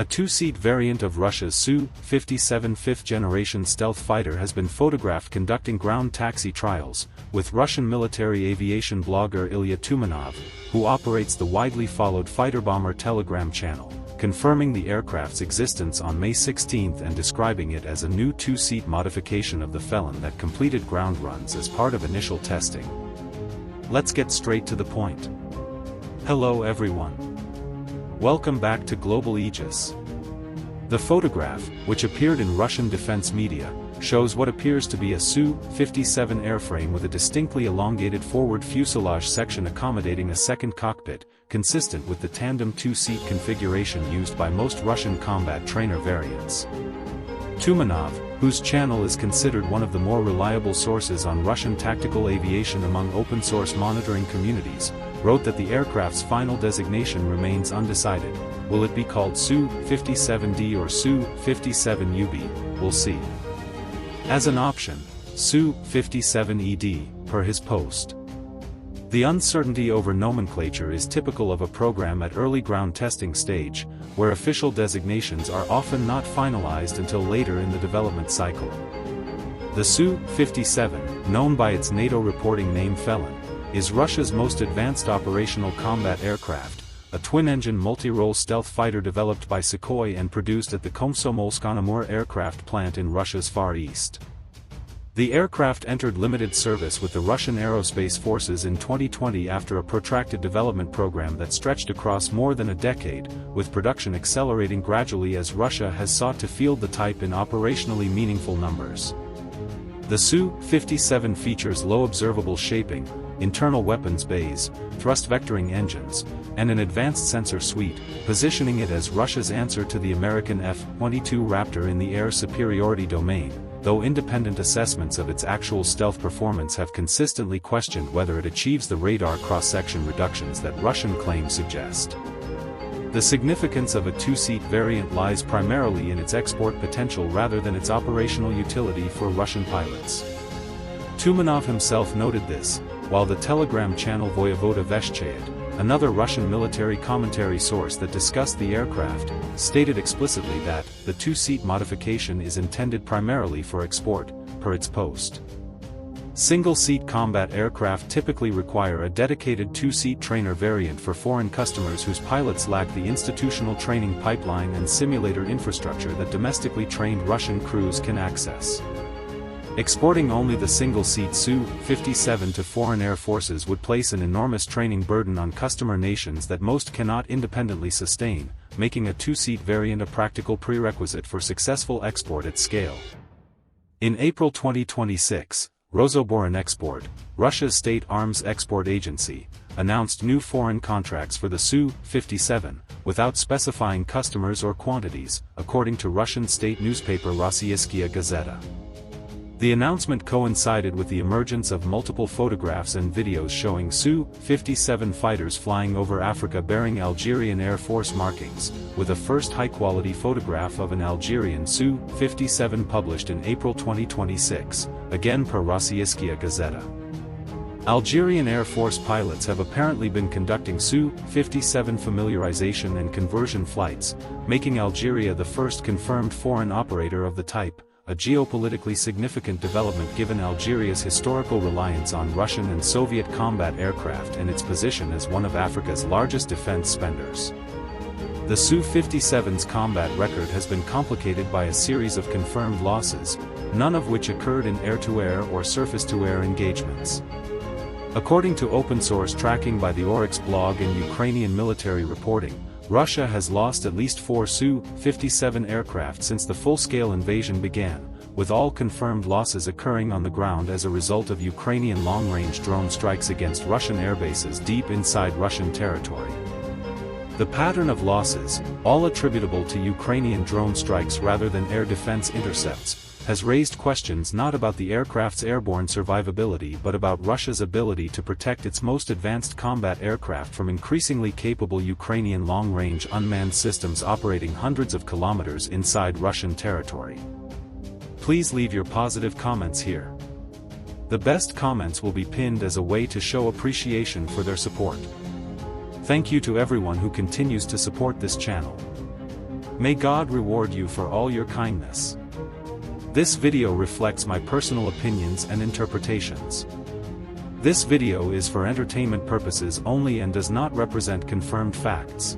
A two-seat variant of Russia's Su-57 fifth-generation stealth fighter has been photographed conducting ground taxi trials, with Russian military aviation blogger Ilya Tumanov, who operates the widely followed fighter-bomber Telegram channel, confirming the aircraft's existence on May 16 and describing it as a new two-seat modification of the Felon that completed ground runs as part of initial testing. Let's get straight to the point. Hello everyone. Welcome back to Global Aegis. The photograph, which appeared in Russian defense media, shows what appears to be a Su-57 airframe with a distinctly elongated forward fuselage section accommodating a second cockpit, consistent with the tandem two-seat configuration used by most Russian combat trainer variants. Tumanov, whose channel is considered one of the more reliable sources on Russian tactical aviation among open-source monitoring communities, wrote that the aircraft's final designation remains undecided. Will it be called Su-57D or Su-57UB? We'll see. As an option, Su-57ED, per his post. The uncertainty over nomenclature is typical of a program at early ground testing stage, where official designations are often not finalized until later in the development cycle. The Su-57, known by its NATO reporting name Felon, is Russia's most advanced operational combat aircraft, a twin-engine multi-role stealth fighter developed by Sukhoi and produced at the Komsomolsk-on-Amur aircraft plant in Russia's Far East. The aircraft entered limited service with the Russian Aerospace Forces in 2020 after a protracted development program that stretched across more than a decade, with production accelerating gradually as Russia has sought to field the type in operationally meaningful numbers. The Su-57 features low observable shaping, internal weapons bays, thrust vectoring engines, and an advanced sensor suite, positioning it as Russia's answer to the American F-22 Raptor in the air superiority domain, though independent assessments of its actual stealth performance have consistently questioned whether it achieves the radar cross-section reductions that Russian claims suggest. The significance of a two-seat variant lies primarily in its export potential rather than its operational utility for Russian pilots. Tumanov himself noted this, while the Telegram channel Voyevoda Veshchayet, another Russian military commentary source that discussed the aircraft, stated explicitly that the two-seat modification is intended primarily for export, per its post. Single-seat combat aircraft typically require a dedicated two-seat trainer variant for foreign customers whose pilots lack the institutional training pipeline and simulator infrastructure that domestically trained Russian crews can access. Exporting only the single-seat Su-57 to foreign air forces would place an enormous training burden on customer nations that most cannot independently sustain, making a two-seat variant a practical prerequisite for successful export at scale. In April 2026, Rosoboronexport, Russia's state arms export agency, announced new foreign contracts for the Su-57, without specifying customers or quantities, according to Russian state newspaper Rossiyskaya Gazeta. The announcement coincided with the emergence of multiple photographs and videos showing Su-57 fighters flying over Africa bearing Algerian Air Force markings, with a first high-quality photograph of an Algerian Su-57 published in April 2026, again per Rossiyskaya Gazeta. Algerian Air Force pilots have apparently been conducting Su-57 familiarization and conversion flights, making Algeria the first confirmed foreign operator of the type, a geopolitically significant development given Algeria's historical reliance on Russian and Soviet combat aircraft and its position as one of Africa's largest defense spenders. The Su-57's combat record has been complicated by a series of confirmed losses, none of which occurred in air-to-air or surface-to-air engagements. According to open-source tracking by the Oryx blog and Ukrainian military reporting, Russia has lost at least 4 Su-57 aircraft since the full-scale invasion began, with all confirmed losses occurring on the ground as a result of Ukrainian long-range drone strikes against Russian airbases deep inside Russian territory. The pattern of losses, all attributable to Ukrainian drone strikes rather than air defense intercepts, has raised questions not about the aircraft's airborne survivability but about Russia's ability to protect its most advanced combat aircraft from increasingly capable Ukrainian long-range unmanned systems operating hundreds of kilometers inside Russian territory. Please leave your positive comments here. The best comments will be pinned as a way to show appreciation for their support. Thank you to everyone who continues to support this channel. May God reward you for all your kindness. This video reflects my personal opinions and interpretations. This video is for entertainment purposes only and does not represent confirmed facts.